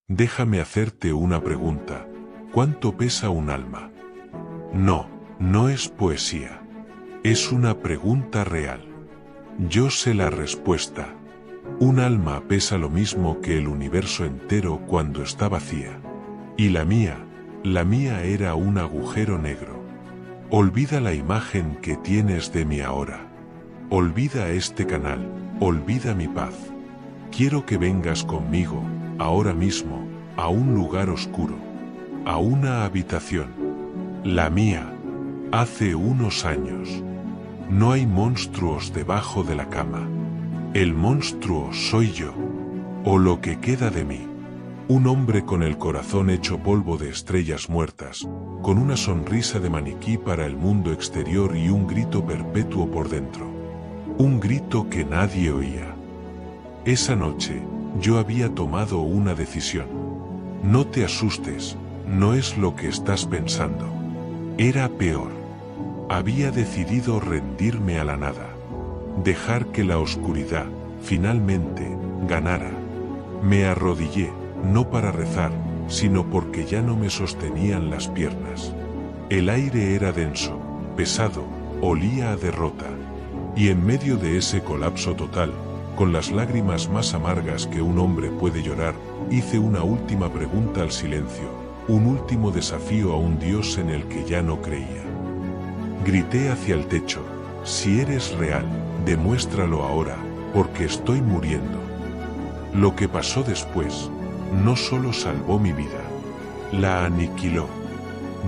Déjame hacerte una pregunta. ¿Cuánto pesa un alma? No, no es poesía. Es una pregunta real. Yo sé la respuesta. Un alma pesa lo mismo que el universo entero cuando está vacía. Y la mía era un agujero negro. Olvida la imagen que tienes de mí ahora. Olvida este canal, olvida mi paz. Quiero que vengas conmigo, ahora mismo, a un lugar oscuro, a una habitación. La mía, hace unos años. No hay monstruos debajo de la cama. El monstruo soy yo, o lo que queda de mí. Un hombre con el corazón hecho polvo de estrellas muertas, con una sonrisa de maniquí para el mundo exterior y un grito perpetuo por dentro. Un grito que nadie oía. Esa noche, yo había tomado una decisión. No te asustes, no es lo que estás pensando. Era peor. Había decidido rendirme a la nada. Dejar que la oscuridad, finalmente, ganara. Me arrodillé, no para rezar, sino porque ya no me sostenían las piernas. El aire era denso, pesado, olía a derrota. Y en medio de ese colapso total, con las lágrimas más amargas que un hombre puede llorar, hice una última pregunta al silencio, un último desafío a un Dios en el que ya no creía. Grité hacia el techo: si eres real, demuéstralo ahora, porque estoy muriendo. Lo que pasó después no solo salvó mi vida, la aniquiló.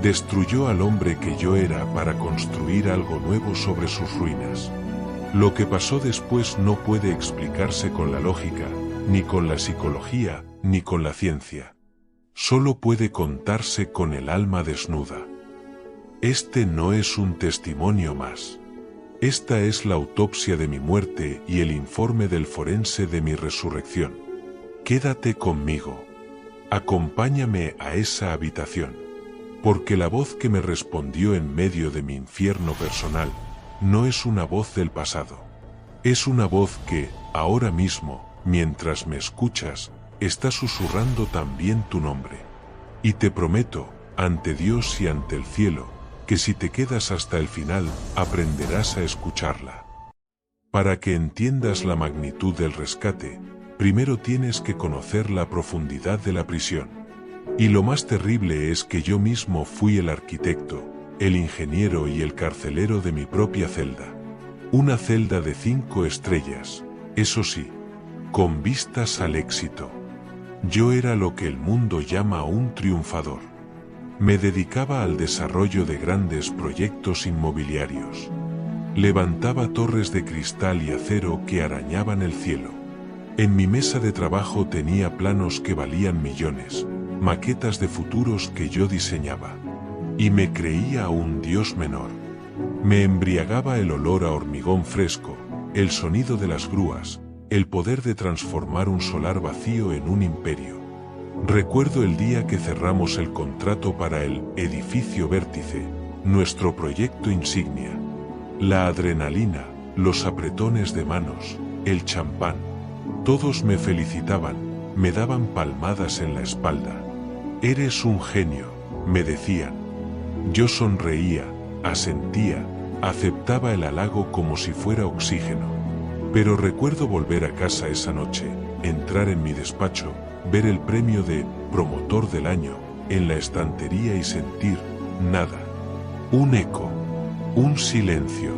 Destruyó al hombre que yo era para construir algo nuevo sobre sus ruinas. Lo que pasó después no puede explicarse con la lógica, ni con la psicología, ni con la ciencia. Solo puede contarse con el alma desnuda. Este no es un testimonio más. Esta es la autopsia de mi muerte y el informe del forense de mi resurrección. Quédate conmigo. Acompáñame a esa habitación. Porque la voz que me respondió en medio de mi infierno personal no es una voz del pasado. Es una voz que, ahora mismo, mientras me escuchas, está susurrando también tu nombre. Y te prometo, ante Dios y ante el cielo, que si te quedas hasta el final, aprenderás a escucharla. Para que entiendas la magnitud del rescate, primero tienes que conocer la profundidad de la prisión. Y lo más terrible es que yo mismo fui el arquitecto, el ingeniero y el carcelero de mi propia celda. Una celda de 5 estrellas, eso sí, con vistas al éxito. Yo era lo que el mundo llama un triunfador. Me dedicaba al desarrollo de grandes proyectos inmobiliarios. Levantaba torres de cristal y acero que arañaban el cielo. En mi mesa de trabajo tenía planos que valían millones, maquetas de futuros que yo diseñaba. Y me creía un dios menor. Me embriagaba el olor a hormigón fresco, el sonido de las grúas, el poder de transformar un solar vacío en un imperio. Recuerdo el día que cerramos el contrato para el edificio Vértice, nuestro proyecto insignia. La adrenalina, los apretones de manos, el champán. Todos me felicitaban, me daban palmadas en la espalda. Eres un genio, me decían. Yo sonreía, asentía, aceptaba el halago como si fuera oxígeno. Pero recuerdo volver a casa esa noche, entrar en mi despacho, ver el premio de Promotor del Año en la estantería y sentir nada. Un eco, un silencio.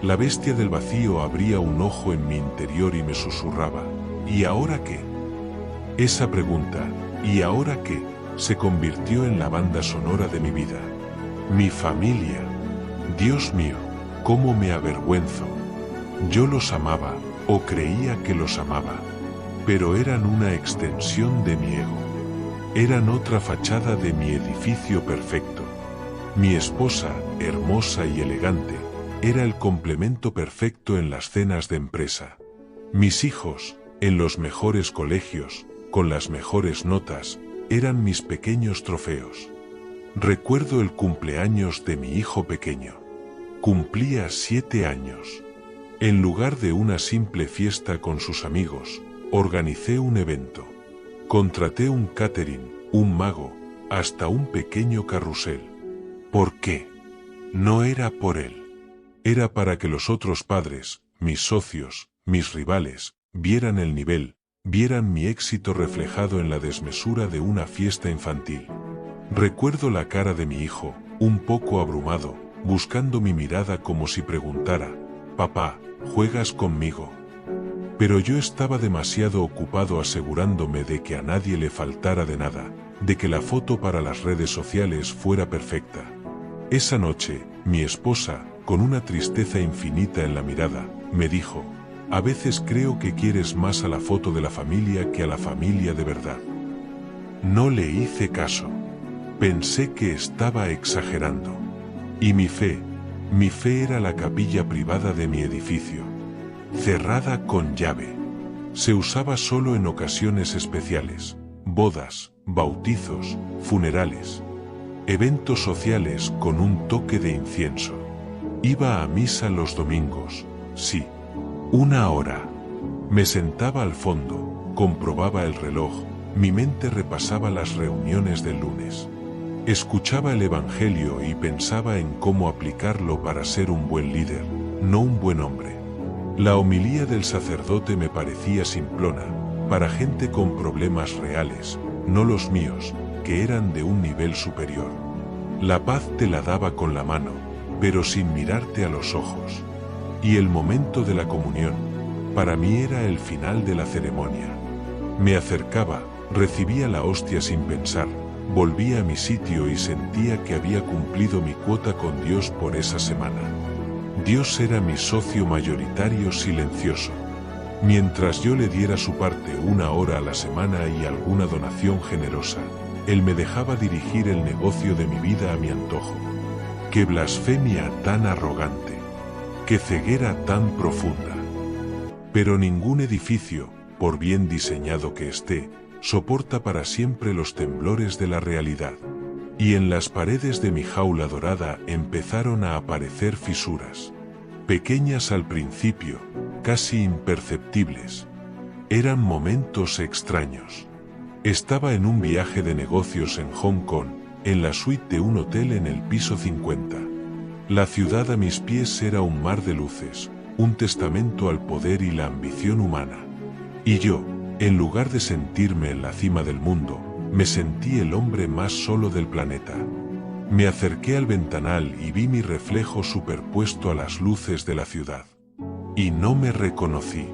La bestia del vacío abría un ojo en mi interior y me susurraba: ¿y ahora qué? Esa pregunta, ¿y ahora qué?, se convirtió en la banda sonora de mi vida. Mi familia. Dios mío, cómo me avergüenzo. Yo los amaba, o creía que los amaba. Pero eran una extensión de mi ego. Eran otra fachada de mi edificio perfecto. Mi esposa, hermosa y elegante, era el complemento perfecto en las cenas de empresa. Mis hijos, en los mejores colegios, con las mejores notas, eran mis pequeños trofeos. Recuerdo el cumpleaños de mi hijo pequeño. Cumplía 7 años. En lugar de una simple fiesta con sus amigos, organicé un evento. Contraté un catering, un mago, hasta un pequeño carrusel. ¿Por qué? No era por él. Era para que los otros padres, mis socios, mis rivales, vieran el nivel, vieran mi éxito reflejado en la desmesura de una fiesta infantil. Recuerdo la cara de mi hijo, un poco abrumado, buscando mi mirada como si preguntara: «Papá, ¿juegas conmigo?». Pero yo estaba demasiado ocupado asegurándome de que a nadie le faltara de nada, de que la foto para las redes sociales fuera perfecta. Esa noche, mi esposa, con una tristeza infinita en la mirada, me dijo: «A veces creo que quieres más a la foto de la familia que a la familia de verdad». No le hice caso. Pensé que estaba exagerando. Y mi fe era la capilla privada de mi edificio, cerrada con llave. Se usaba solo en ocasiones especiales, bodas, bautizos, funerales, eventos sociales con un toque de incienso. Iba a misa los domingos, sí, 1 hora. Me sentaba al fondo, comprobaba el reloj, mi mente repasaba las reuniones del lunes. Escuchaba el Evangelio y pensaba en cómo aplicarlo para ser un buen líder, no un buen hombre. La homilía del sacerdote me parecía simplona, para gente con problemas reales, no los míos, que eran de un nivel superior. La paz te la daba con la mano, pero sin mirarte a los ojos. Y el momento de la comunión, para mí era el final de la ceremonia. Me acercaba, recibía la hostia sin pensar, volvía a mi sitio y sentía que había cumplido mi cuota con Dios por esa semana. Dios era mi socio mayoritario silencioso. Mientras yo le diera su parte 1 hora a la semana y alguna donación generosa, Él me dejaba dirigir el negocio de mi vida a mi antojo. ¡Qué blasfemia tan arrogante! ¡Qué ceguera tan profunda! Pero ningún edificio, por bien diseñado que esté, soporta para siempre los temblores de la realidad. Y en las paredes de mi jaula dorada empezaron a aparecer fisuras. Pequeñas al principio, casi imperceptibles. Eran momentos extraños. Estaba en un viaje de negocios en Hong Kong, en la suite de un hotel en el piso 50. La ciudad a mis pies era un mar de luces, un testamento al poder y la ambición humana. Y yo, en lugar de sentirme en la cima del mundo, me sentí el hombre más solo del planeta. Me acerqué al ventanal y vi mi reflejo superpuesto a las luces de la ciudad. Y no me reconocí.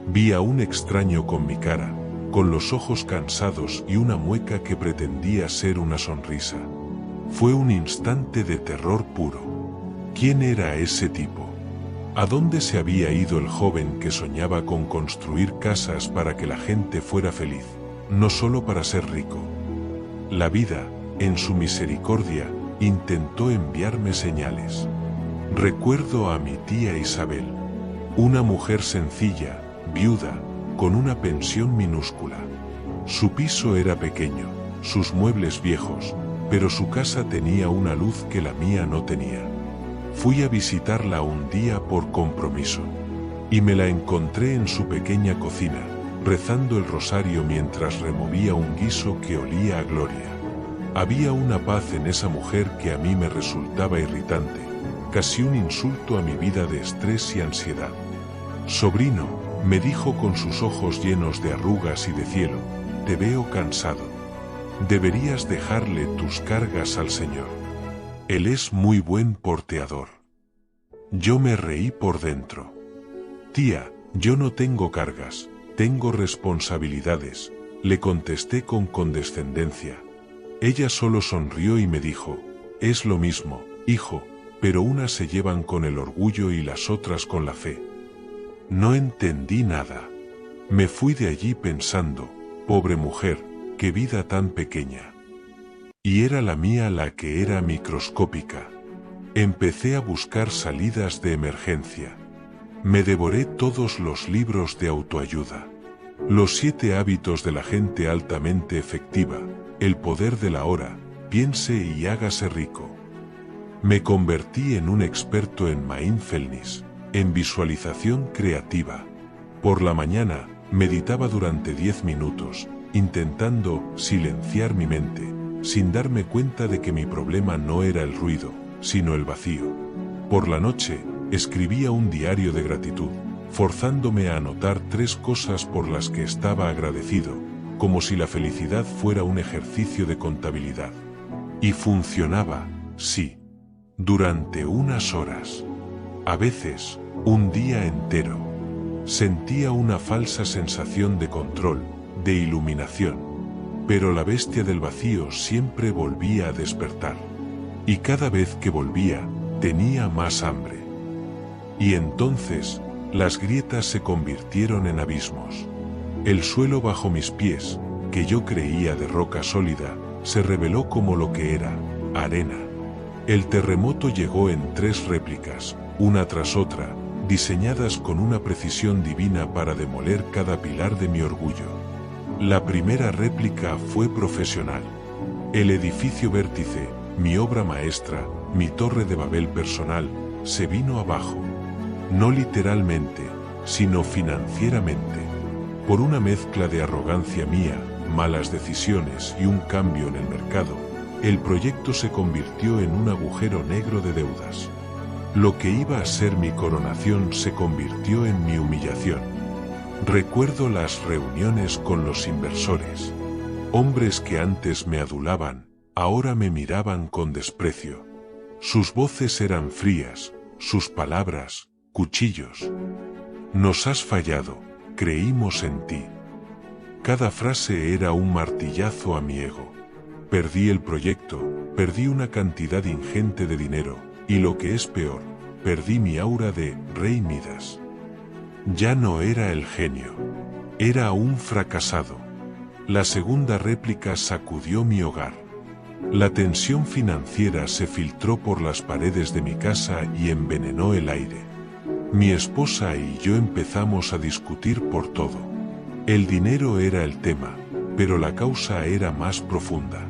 Vi a un extraño con mi cara, con los ojos cansados y una mueca que pretendía ser una sonrisa. Fue un instante de terror puro. ¿Quién era ese tipo? ¿A dónde se había ido el joven que soñaba con construir casas para que la gente fuera feliz, no solo para ser rico? La vida, en su misericordia, intentó enviarme señales. Recuerdo a mi tía Isabel, una mujer sencilla, viuda, con una pensión minúscula. Su piso era pequeño, sus muebles viejos, pero su casa tenía una luz que la mía no tenía. Fui a visitarla un día por compromiso, y me la encontré en su pequeña cocina, rezando el rosario mientras removía un guiso que olía a gloria. Había una paz en esa mujer que a mí me resultaba irritante, casi un insulto a mi vida de estrés y ansiedad. «Sobrino», me dijo con sus ojos llenos de arrugas y de cielo, «te veo cansado. Deberías dejarle tus cargas al Señor. Él es muy buen porteador». Yo me reí por dentro. «Tía, yo no tengo cargas, tengo responsabilidades», le contesté con condescendencia. Ella solo sonrió y me dijo: «Es lo mismo, hijo, pero unas se llevan con el orgullo y las otras con la fe». No entendí nada. Me fui de allí pensando: pobre mujer, qué vida tan pequeña. Y era la mía la que era microscópica. Empecé a buscar salidas de emergencia. Me devoré todos los libros de autoayuda. Los 7 hábitos de la gente altamente efectiva, el poder de la hora, piense y hágase rico. Me convertí en un experto en mindfulness, en visualización creativa. Por la mañana, meditaba durante 10 minutos, intentando silenciar mi mente, sin darme cuenta de que mi problema no era el ruido, sino el vacío. Por la noche, escribía un diario de gratitud, forzándome a anotar 3 cosas por las que estaba agradecido, como si la felicidad fuera un ejercicio de contabilidad. Y funcionaba, sí, durante unas horas. A veces, un día entero. Sentía una falsa sensación de control, de iluminación, pero la bestia del vacío siempre volvía a despertar. Y cada vez que volvía, tenía más hambre. Y entonces, las grietas se convirtieron en abismos. El suelo bajo mis pies, que yo creía de roca sólida, se reveló como lo que era, arena. El terremoto llegó en 3 réplicas, una tras otra, diseñadas con una precisión divina para demoler cada pilar de mi orgullo. La primera réplica fue profesional. El edificio vértice, mi obra maestra, mi torre de Babel personal, se vino abajo. No literalmente, sino financieramente. Por una mezcla de arrogancia mía, malas decisiones y un cambio en el mercado, el proyecto se convirtió en un agujero negro de deudas. Lo que iba a ser mi coronación se convirtió en mi humillación. Recuerdo las reuniones con los inversores. Hombres que antes me adulaban, ahora me miraban con desprecio. Sus voces eran frías, sus palabras, cuchillos. Nos has fallado, creímos en ti. Cada frase era un martillazo a mi ego. Perdí el proyecto, perdí una cantidad ingente de dinero, y lo que es peor, perdí mi aura de Rey Midas. Ya no era el genio, era un fracasado. La segunda réplica sacudió mi hogar. La tensión financiera se filtró por las paredes de mi casa y envenenó el aire. Mi esposa y yo empezamos a discutir por todo. El dinero era el tema, pero la causa era más profunda.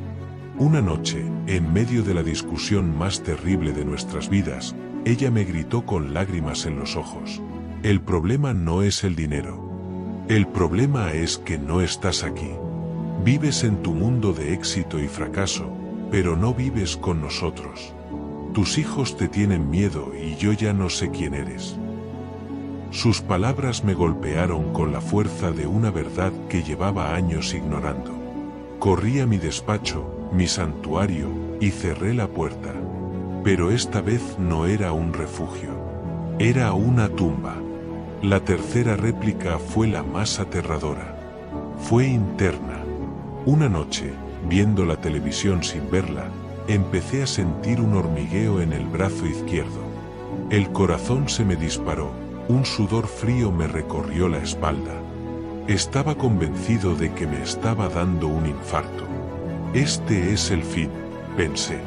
Una noche, en medio de la discusión más terrible de nuestras vidas, ella me gritó con lágrimas en los ojos: el problema no es el dinero. El problema es que no estás aquí. Vives en tu mundo de éxito y fracaso, pero no vives con nosotros. Tus hijos te tienen miedo y yo ya no sé quién eres. Sus palabras me golpearon con la fuerza de una verdad que llevaba años ignorando. Corrí a mi despacho, mi santuario, y cerré la puerta. Pero esta vez no era un refugio. Era una tumba. La tercera réplica fue la más aterradora. Fue interna. Una noche, viendo la televisión sin verla, empecé a sentir un hormigueo en el brazo izquierdo. El corazón se me disparó, un sudor frío me recorrió la espalda. Estaba convencido de que me estaba dando un infarto. Este es el fin, pensé.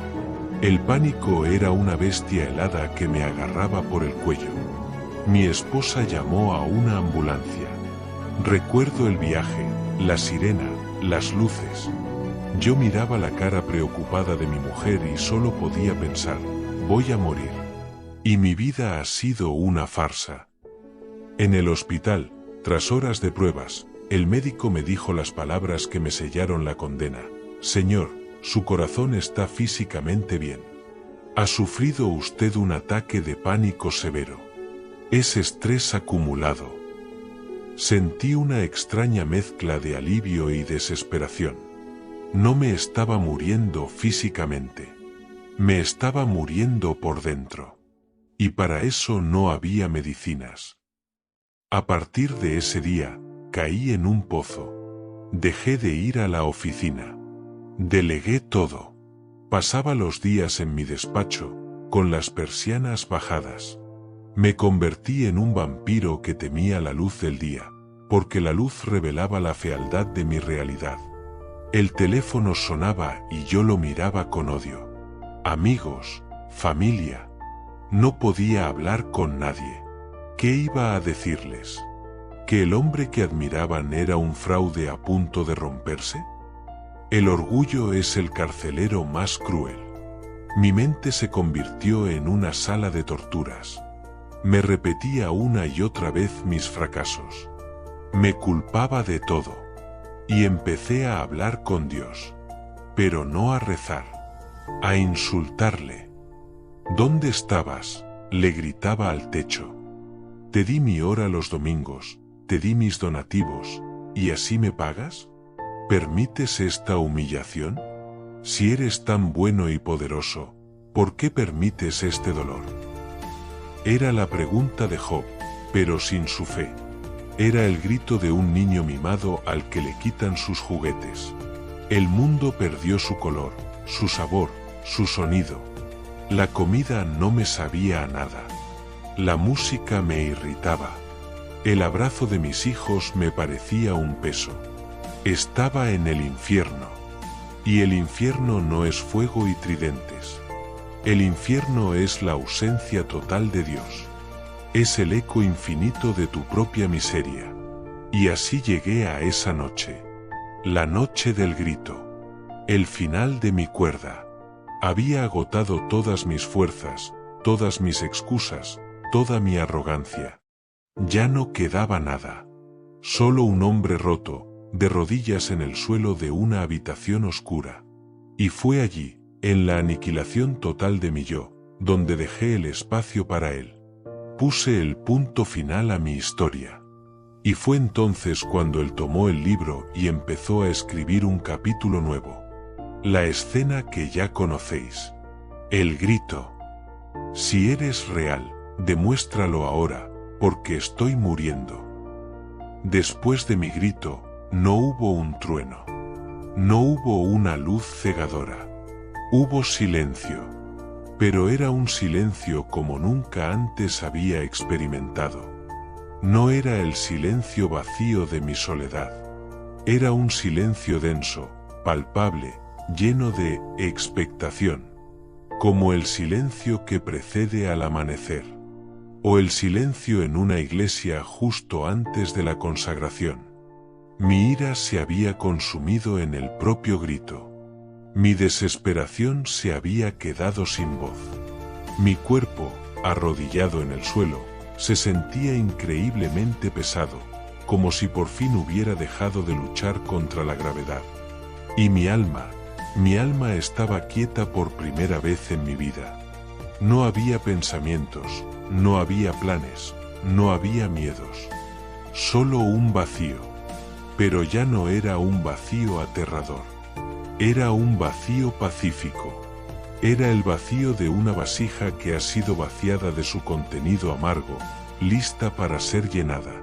El pánico era una bestia helada que me agarraba por el cuello. Mi esposa llamó a una ambulancia. Recuerdo el viaje, la sirena, las luces. Yo miraba la cara preocupada de mi mujer y solo podía pensar: voy a morir. Y mi vida ha sido una farsa. En el hospital, tras horas de pruebas, el médico me dijo las palabras que me sellaron la condena: señor, su corazón está físicamente bien. Ha sufrido usted un ataque de pánico severo. Es estrés acumulado. Sentí una extraña mezcla de alivio y desesperación. No me estaba muriendo físicamente. Me estaba muriendo por dentro. Y para eso no había medicinas. A partir de ese día, caí en un pozo. Dejé de ir a la oficina. Delegué todo. Pasaba los días en mi despacho, con las persianas bajadas. Me convertí en un vampiro que temía la luz del día, porque la luz revelaba la fealdad de mi realidad. El teléfono sonaba y yo lo miraba con odio. Amigos, familia. No podía hablar con nadie. ¿Qué iba a decirles? ¿Que el hombre que admiraban era un fraude a punto de romperse? El orgullo es el carcelero más cruel. Mi mente se convirtió en una sala de torturas. Me repetía una y otra vez mis fracasos. Me culpaba de todo. y empecé a hablar con Dios, pero no a rezar, a insultarle. ¿Dónde estabas?, le gritaba al techo. Te di mi hora los domingos, te di mis donativos, ¿y así me pagas? ¿Permites esta humillación? Si eres tan bueno y poderoso, ¿por qué permites este dolor? Era la pregunta de Job, pero sin su fe. Era el grito de un niño mimado al que le quitan sus juguetes. El mundo perdió su color, su sabor, su sonido. La comida no me sabía a nada. La música me irritaba. El abrazo de mis hijos me parecía un peso. Estaba en el infierno. Y el infierno no es fuego y tridentes. El infierno es la ausencia total de Dios. Es el eco infinito de tu propia miseria. Y así llegué a esa noche. La noche del grito. El final de mi cuerda. Había agotado todas mis fuerzas, todas mis excusas, toda mi arrogancia. Ya no quedaba nada. Solo un hombre roto, de rodillas en el suelo de una habitación oscura. Y fue allí, en la aniquilación total de mi yo, donde dejé el espacio para él. Puse el punto final a mi historia. Y fue entonces cuando él tomó el libro y empezó a escribir un capítulo nuevo. La escena que ya conocéis. El grito. Si eres real, demuéstralo ahora, porque estoy muriendo. Después de mi grito, no hubo un trueno. No hubo una luz cegadora. Hubo silencio. Pero era un silencio como nunca antes había experimentado. No era el silencio vacío de mi soledad. Era un silencio denso, palpable, lleno de expectación. Como el silencio que precede al amanecer. O el silencio en una iglesia justo antes de la consagración. Mi ira se había consumido en el propio grito. Mi desesperación se había quedado sin voz. Mi cuerpo, arrodillado en el suelo, se sentía increíblemente pesado, como si por fin hubiera dejado de luchar contra la gravedad. Y mi alma estaba quieta por primera vez en mi vida. No había pensamientos, no había planes, no había miedos. Solo un vacío. Pero ya no era un vacío aterrador. Era un vacío pacífico. Era el vacío de una vasija que ha sido vaciada de su contenido amargo, lista para ser llenada.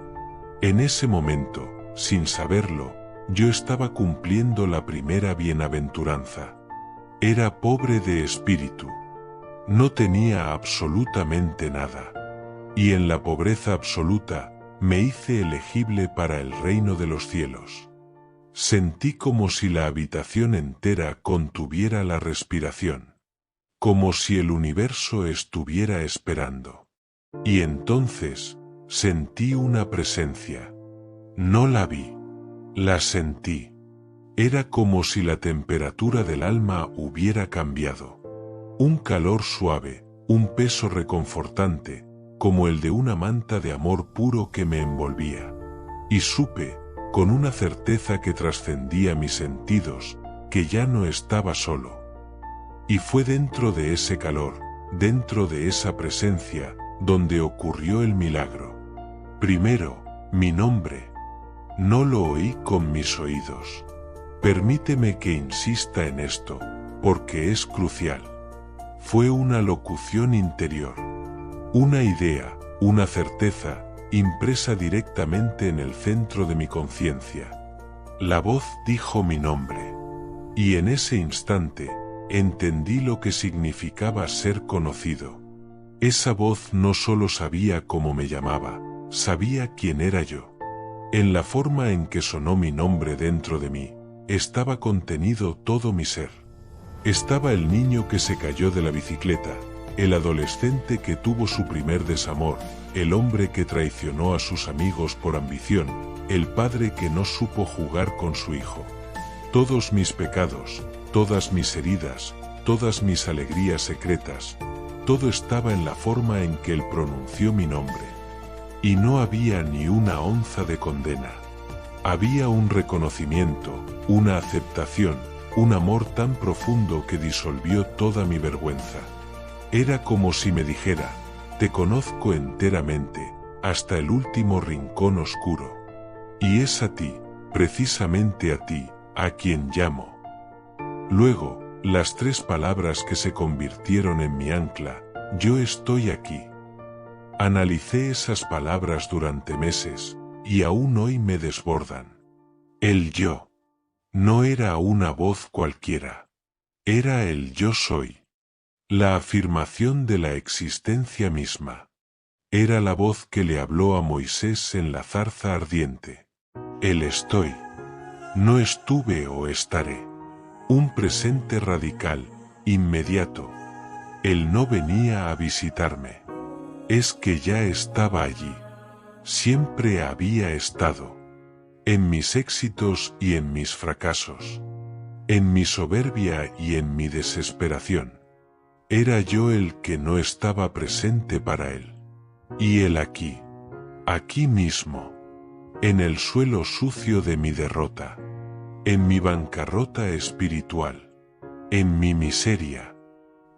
En ese momento, sin saberlo, yo estaba cumpliendo la primera bienaventuranza. Era pobre de espíritu. No tenía absolutamente nada. Y en la pobreza absoluta, me hice elegible para el reino de los cielos. Sentí como si la habitación entera contuviera la respiración. Como si el universo estuviera esperando. Y entonces, sentí una presencia. No la vi. La sentí. Era como si la temperatura del alma hubiera cambiado. Un calor suave, un peso reconfortante, como el de una manta de amor puro que me envolvía. Y supe, con una certeza que trascendía mis sentidos, que ya no estaba solo. Y fue dentro de ese calor, dentro de esa presencia, donde ocurrió el milagro. Primero, mi nombre. No lo oí con mis oídos. Permíteme que insista en esto, porque es crucial. Fue una locución interior. Una idea, una certeza, impresa directamente en el centro de mi conciencia. La voz dijo mi nombre. Y en ese instante, entendí lo que significaba ser conocido. Esa voz no solo sabía cómo me llamaba, sabía quién era yo. En la forma en que sonó mi nombre dentro de mí, estaba contenido todo mi ser. Estaba el niño que se cayó de la bicicleta, el adolescente que tuvo su primer desamor, el hombre que traicionó a sus amigos por ambición, el padre que no supo jugar con su hijo. Todos mis pecados, todas mis heridas, todas mis alegrías secretas, todo estaba en la forma en que él pronunció mi nombre. Y no había ni una onza de condena. Había un reconocimiento, una aceptación, un amor tan profundo que disolvió toda mi vergüenza. Era como si me dijera: te conozco enteramente, hasta el último rincón oscuro. Y es a ti, precisamente a ti, a quien llamo. Luego, las 3 palabras que se convirtieron en mi ancla: yo estoy aquí. Analicé esas palabras durante meses, y aún hoy me desbordan. El yo. No era una voz cualquiera. Era el yo soy. La afirmación de la existencia misma. Era la voz que le habló a Moisés en la zarza ardiente. El estoy. No estuve o estaré. Un presente radical, inmediato. Él no venía a visitarme. Es que ya estaba allí. Siempre había estado. En mis éxitos y en mis fracasos. En mi soberbia y en mi desesperación. Era yo el que no estaba presente para él. Y él aquí. Aquí mismo. En el suelo sucio de mi derrota. En mi bancarrota espiritual. En mi miseria.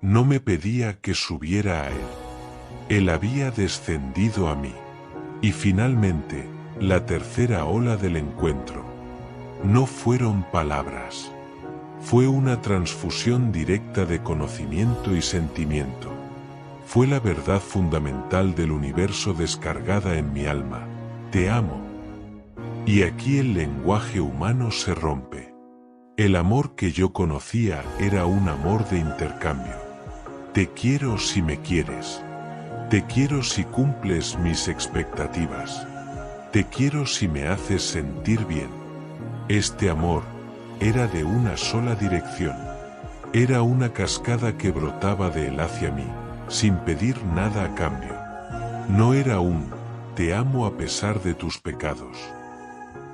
No me pedía que subiera a él. Él había descendido a mí. Y finalmente, la tercera ola del encuentro. No fueron palabras. Fue una transfusión directa de conocimiento y sentimiento. Fue la verdad fundamental del universo descargada en mi alma. Te amo. Y aquí el lenguaje humano se rompe. El amor que yo conocía era un amor de intercambio. Te quiero si me quieres. Te quiero si cumples mis expectativas. Te quiero si me haces sentir bien. Este amor era de una sola dirección. Era una cascada que brotaba de él hacia mí, sin pedir nada a cambio. No era un te amo a pesar de tus pecados.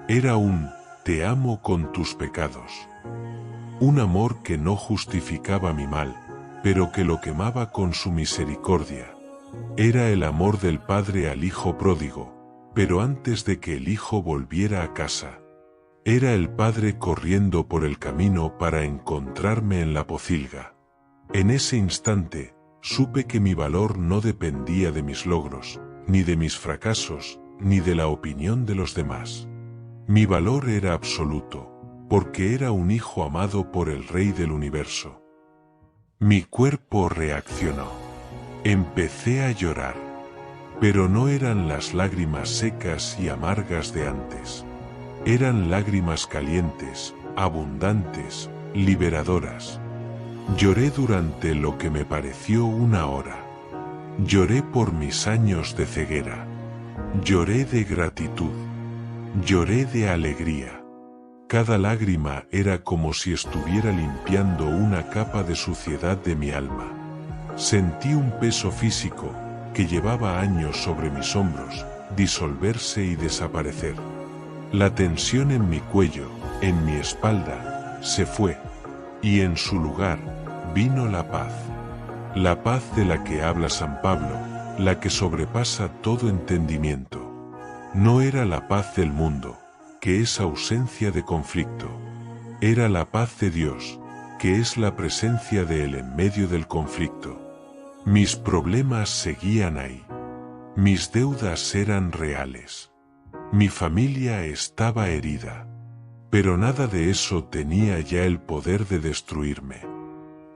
Era un te amo con tus pecados. Un amor que no justificaba mi mal, pero que lo quemaba con su misericordia. Era el amor del padre al hijo pródigo, pero antes de que el hijo volviera a casa. Era el padre corriendo por el camino para encontrarme en la pocilga. En ese instante, supe que mi valor no dependía de mis logros, ni de mis fracasos, ni de la opinión de los demás. Mi valor era absoluto, porque era un hijo amado por el Rey del Universo. Mi cuerpo reaccionó. Empecé a llorar. Pero no eran las lágrimas secas y amargas de antes. Eran lágrimas calientes, abundantes, liberadoras. Lloré durante lo que me pareció una hora. Lloré por mis años de ceguera. Lloré de gratitud. Lloré de alegría. Cada lágrima era como si estuviera limpiando una capa de suciedad de mi alma. Sentí un peso físico, que llevaba años sobre mis hombros, disolverse y desaparecer. La tensión en mi cuello, en mi espalda, se fue, y en su lugar, vino la paz. La paz de la que habla San Pablo, la que sobrepasa todo entendimiento. No era la paz del mundo, que es ausencia de conflicto. Era la paz de Dios, que es la presencia de Él en medio del conflicto. Mis problemas seguían ahí. Mis deudas eran reales. Mi familia estaba herida. Pero nada de eso tenía ya el poder de destruirme.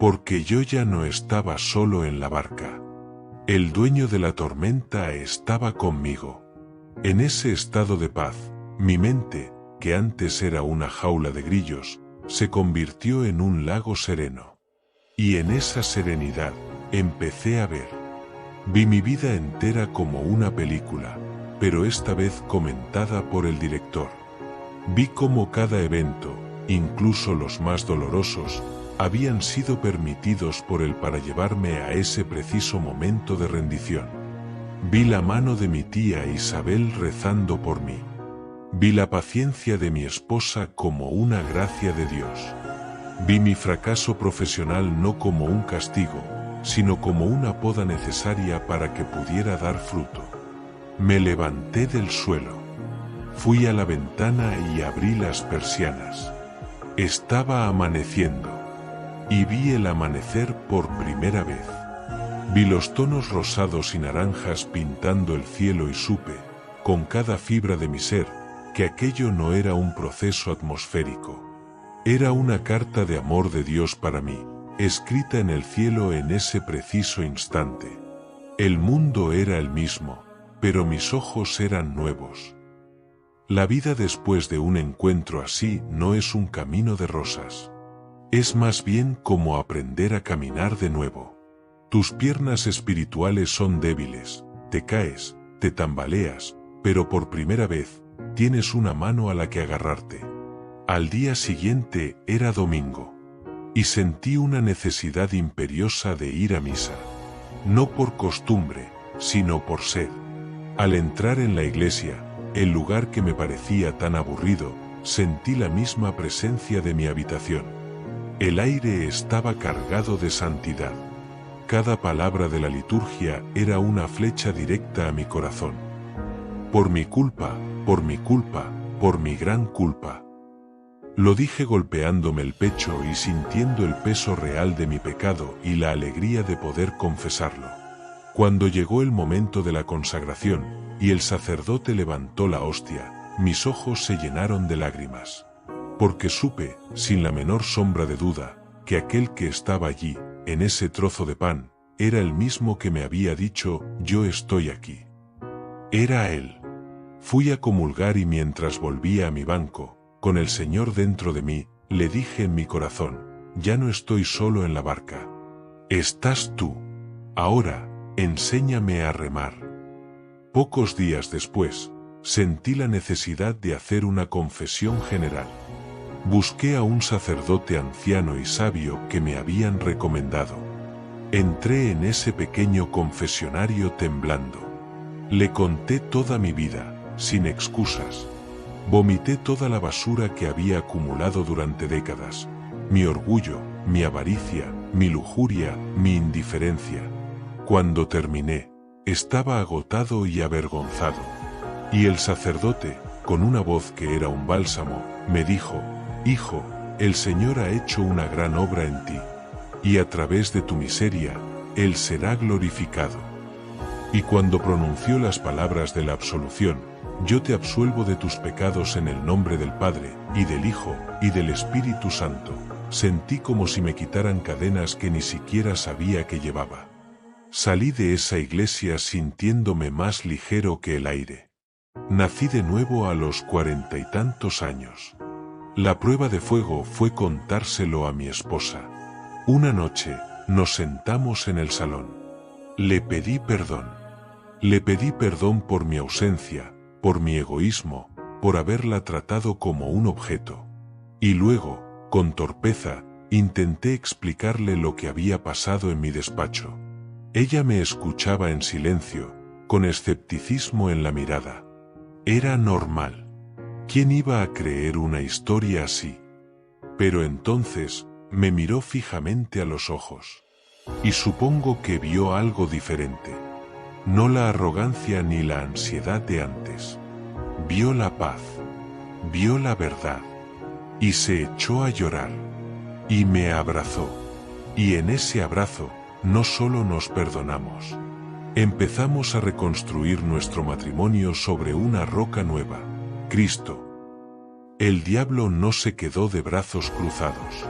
Porque yo ya no estaba solo en la barca. El dueño de la tormenta estaba conmigo. En ese estado de paz, mi mente, que antes era una jaula de grillos, se convirtió en un lago sereno. Y en esa serenidad, empecé a ver. Vi mi vida entera como una película, pero esta vez comentada por el director. Vi cómo cada evento, incluso los más dolorosos, habían sido permitidos por él para llevarme a ese preciso momento de rendición. Vi la mano de mi tía Isabel rezando por mí. Vi la paciencia de mi esposa como una gracia de Dios. Vi mi fracaso profesional no como un castigo, sino como una poda necesaria para que pudiera dar fruto. Me levanté del suelo. Fui a la ventana y abrí las persianas. Estaba amaneciendo. Y vi el amanecer por primera vez. Vi los tonos rosados y naranjas pintando el cielo y supe, con cada fibra de mi ser, que aquello no era un proceso atmosférico. Era una carta de amor de Dios para mí, escrita en el cielo en ese preciso instante. El mundo era el mismo, pero mis ojos eran nuevos. La vida después de un encuentro así no es un camino de rosas. Es más bien como aprender a caminar de nuevo. Tus piernas espirituales son débiles, te caes, te tambaleas, pero por primera vez, tienes una mano a la que agarrarte. Al día siguiente era domingo. Y sentí una necesidad imperiosa de ir a misa. No por costumbre, sino por sed. Al entrar en la iglesia, el lugar que me parecía tan aburrido, sentí la misma presencia de mi habitación. El aire estaba cargado de santidad. Cada palabra de la liturgia era una flecha directa a mi corazón. Por mi culpa, por mi culpa, por mi gran culpa. Lo dije golpeándome el pecho y sintiendo el peso real de mi pecado y la alegría de poder confesarlo. Cuando llegó el momento de la consagración y el sacerdote levantó la hostia, mis ojos se llenaron de lágrimas. Porque supe, sin la menor sombra de duda, que aquel que estaba allí, en ese trozo de pan, era el mismo que me había dicho, yo estoy aquí. Era él. Fui a comulgar y mientras volvía a mi banco, con el Señor dentro de mí, le dije en mi corazón, ya no estoy solo en la barca. Estás tú. Ahora, enséñame a remar. Pocos días después, sentí la necesidad de hacer una confesión general. Busqué a un sacerdote anciano y sabio que me habían recomendado. Entré en ese pequeño confesionario temblando. Le conté toda mi vida, sin excusas. Vomité toda la basura que había acumulado durante décadas. Mi orgullo, mi avaricia, mi lujuria, mi indiferencia. Cuando terminé, estaba agotado y avergonzado. Y el sacerdote, con una voz que era un bálsamo, me dijo, Hijo, el Señor ha hecho una gran obra en ti, y a través de tu miseria, Él será glorificado. Y cuando pronunció las palabras de la absolución, yo te absuelvo de tus pecados en el nombre del Padre, y del Hijo, y del Espíritu Santo, sentí como si me quitaran cadenas que ni siquiera sabía que llevaba. Salí de esa iglesia sintiéndome más ligero que el aire. Nací de nuevo a los 40 y tantos años. La prueba de fuego fue contárselo a mi esposa. Una noche, nos sentamos en el salón. Le pedí perdón. Le pedí perdón por mi ausencia, por mi egoísmo, por haberla tratado como un objeto. Y luego, con torpeza, intenté explicarle lo que había pasado en mi despacho. Ella me escuchaba en silencio, con escepticismo en la mirada. Era normal. ¿Quién iba a creer una historia así? Pero entonces, me miró fijamente a los ojos. Y supongo que vio algo diferente. No la arrogancia ni la ansiedad de antes. Vio la paz. Vio la verdad. Y se echó a llorar. Y me abrazó. Y en ese abrazo, no solo nos perdonamos. Empezamos a reconstruir nuestro matrimonio sobre una roca nueva. Cristo. El diablo no se quedó de brazos cruzados.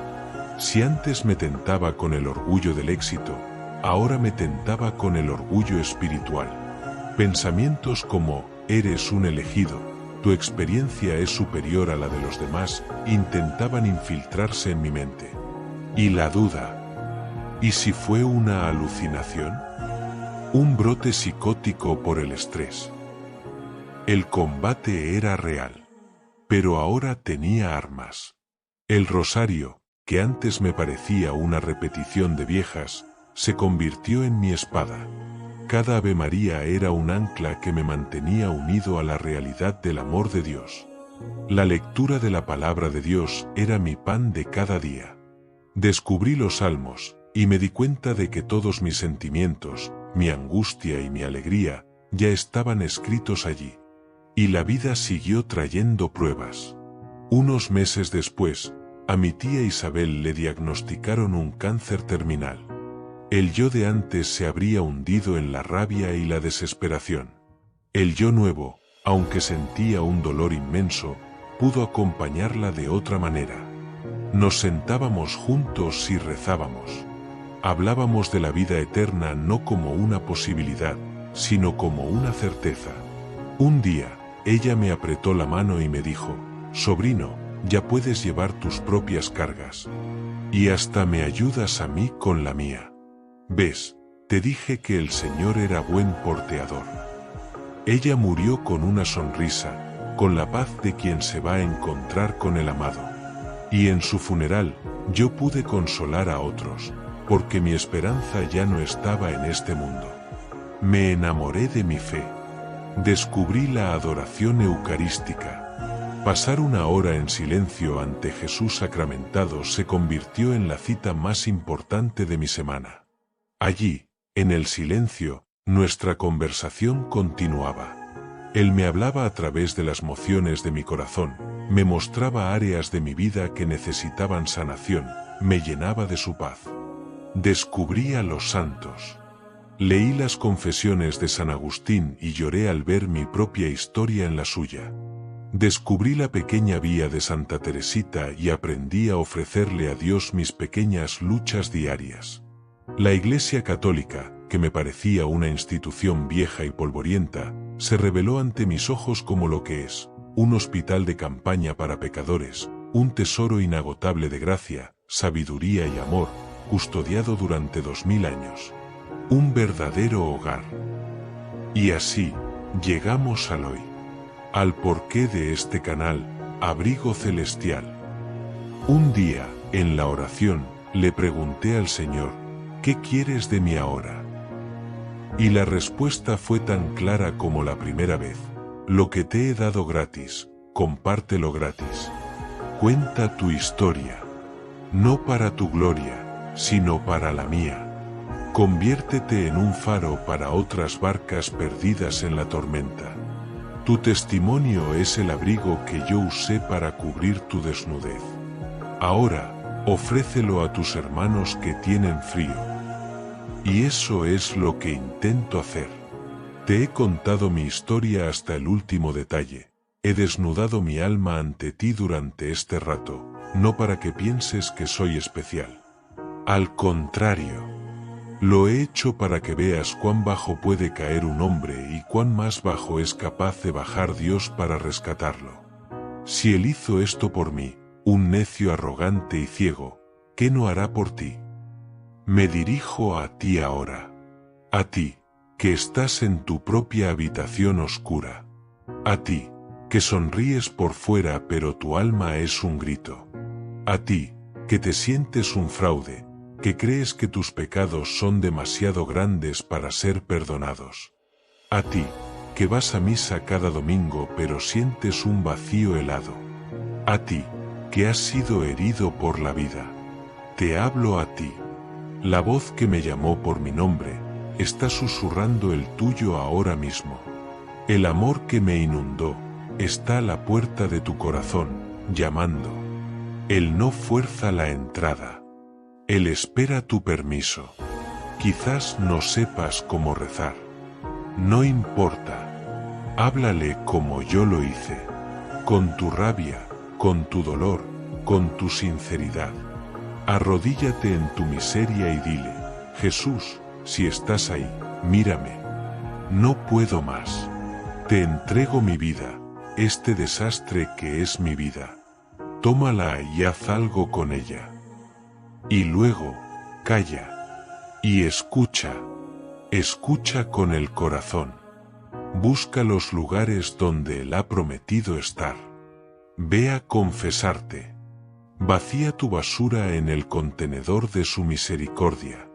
Si antes me tentaba con el orgullo del éxito, ahora me tentaba con el orgullo espiritual. Pensamientos como, eres un elegido, tu experiencia es superior a la de los demás, intentaban infiltrarse en mi mente. Y la duda. ¿Y si fue una alucinación? Un brote psicótico por el estrés. El combate era real. Pero ahora tenía armas. El rosario, que antes me parecía una repetición de viejas, se convirtió en mi espada. Cada Ave María era un ancla que me mantenía unido a la realidad del amor de Dios. La lectura de la palabra de Dios era mi pan de cada día. Descubrí los salmos, y me di cuenta de que todos mis sentimientos, mi angustia y mi alegría, ya estaban escritos allí. Y la vida siguió trayendo pruebas. Unos meses después, a mi tía Isabel le diagnosticaron un cáncer terminal. El yo de antes se habría hundido en la rabia y la desesperación. El yo nuevo, aunque sentía un dolor inmenso, pudo acompañarla de otra manera. Nos sentábamos juntos y rezábamos. Hablábamos de la vida eterna no como una posibilidad, sino como una certeza. Un día, ella me apretó la mano y me dijo: «Sobrino, ya puedes llevar tus propias cargas. Y hasta me ayudas a mí con la mía. ¿Ves? Te dije que el Señor era buen porteador». Ella murió con una sonrisa, con la paz de quien se va a encontrar con el amado. Y en su funeral, yo pude consolar a otros, porque mi esperanza ya no estaba en este mundo. Me enamoré de mi fe. Descubrí la adoración eucarística. Pasar una hora en silencio ante Jesús sacramentado se convirtió en la cita más importante de mi semana. Allí, en el silencio, nuestra conversación continuaba. Él me hablaba a través de las mociones de mi corazón, me mostraba áreas de mi vida que necesitaban sanación, me llenaba de su paz. Descubrí a los santos. Leí las confesiones de San Agustín y lloré al ver mi propia historia en la suya. Descubrí la pequeña vía de Santa Teresita y aprendí a ofrecerle a Dios mis pequeñas luchas diarias. La Iglesia Católica, que me parecía una institución vieja y polvorienta, se reveló ante mis ojos como lo que es: un hospital de campaña para pecadores, un tesoro inagotable de gracia, sabiduría y amor, custodiado durante 2000 años. Un verdadero hogar. Y así, llegamos al hoy. Al porqué de este canal, Abrigo Celestial. Un día, en la oración, le pregunté al Señor: ¿qué quieres de mí ahora? Y la respuesta fue tan clara como la primera vez: lo que te he dado gratis, compártelo gratis. Cuenta tu historia. No para tu gloria, sino para la mía. Conviértete en un faro para otras barcas perdidas en la tormenta. Tu testimonio es el abrigo que yo usé para cubrir tu desnudez. Ahora, ofrécelo a tus hermanos que tienen frío. Y eso es lo que intento hacer. Te he contado mi historia hasta el último detalle. He desnudado mi alma ante ti durante este rato, no para que pienses que soy especial. Al contrario, lo he hecho para que veas cuán bajo puede caer un hombre y cuán más bajo es capaz de bajar Dios para rescatarlo. Si Él hizo esto por mí, un necio arrogante y ciego, ¿qué no hará por ti? Me dirijo a ti ahora. A ti, que estás en tu propia habitación oscura. A ti, que sonríes por fuera pero tu alma es un grito. A ti, que te sientes un fraude, que crees que tus pecados son demasiado grandes para ser perdonados. A ti, que vas a misa cada domingo pero sientes un vacío helado. A ti, que has sido herido por la vida. Te hablo a ti. La voz que me llamó por mi nombre, está susurrando el tuyo ahora mismo. El amor que me inundó, está a la puerta de tu corazón, llamando. Él no fuerza la entrada. Él espera tu permiso. Quizás no sepas cómo rezar. No importa. Háblale como yo lo hice. Con tu rabia, con tu dolor, con tu sinceridad. Arrodíllate en tu miseria y dile: Jesús, si estás ahí, mírame. No puedo más. Te entrego mi vida, este desastre que es mi vida. Tómala y haz algo con ella. Y luego, calla. Y escucha. Escucha con el corazón. Busca los lugares donde Él ha prometido estar. Ve a confesarte. Vacía tu basura en el contenedor de su misericordia.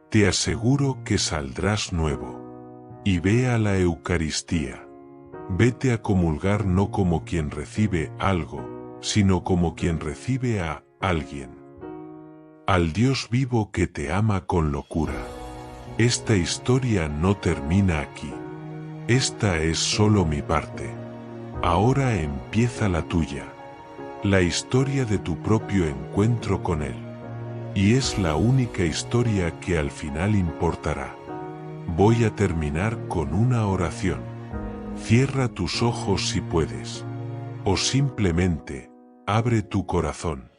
Te aseguro que saldrás nuevo. Y ve a la Eucaristía. Vete a comulgar no como quien recibe algo, sino como quien recibe a alguien. Al Dios vivo que te ama con locura. Esta historia no termina aquí. Esta es solo mi parte. Ahora empieza la tuya, la historia de tu propio encuentro con Él. Y es la única historia que al final importará. Voy a terminar con una oración. Cierra tus ojos si puedes. O simplemente, abre tu corazón.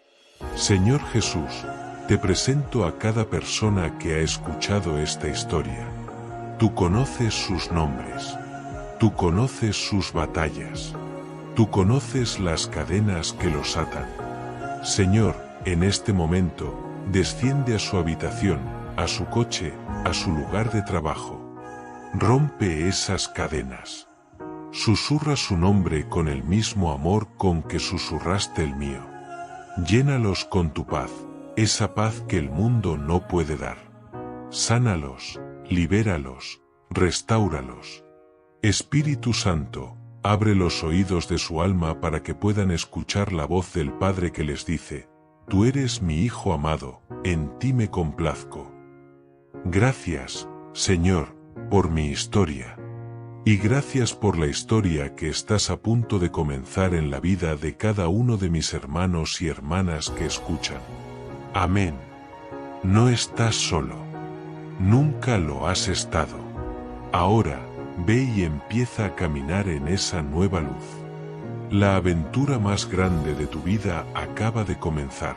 Señor Jesús, te presento a cada persona que ha escuchado esta historia. Tú conoces sus nombres. Tú conoces sus batallas. Tú conoces las cadenas que los atan. Señor, en este momento, desciende a su habitación, a su coche, a su lugar de trabajo. Rompe esas cadenas. Susurra su nombre con el mismo amor con que susurraste el mío. Llénalos con tu paz, esa paz que el mundo no puede dar. Sánalos, libéralos, restáuralos. Espíritu Santo, abre los oídos de su alma para que puedan escuchar la voz del Padre que les dice: Tú eres mi Hijo amado, en ti me complazco. Gracias, Señor, por mi historia. Y gracias por la historia que estás a punto de comenzar en la vida de cada uno de mis hermanos y hermanas que escuchan. Amén. No estás solo. Nunca lo has estado. Ahora, ve y empieza a caminar en esa nueva luz. La aventura más grande de tu vida acaba de comenzar.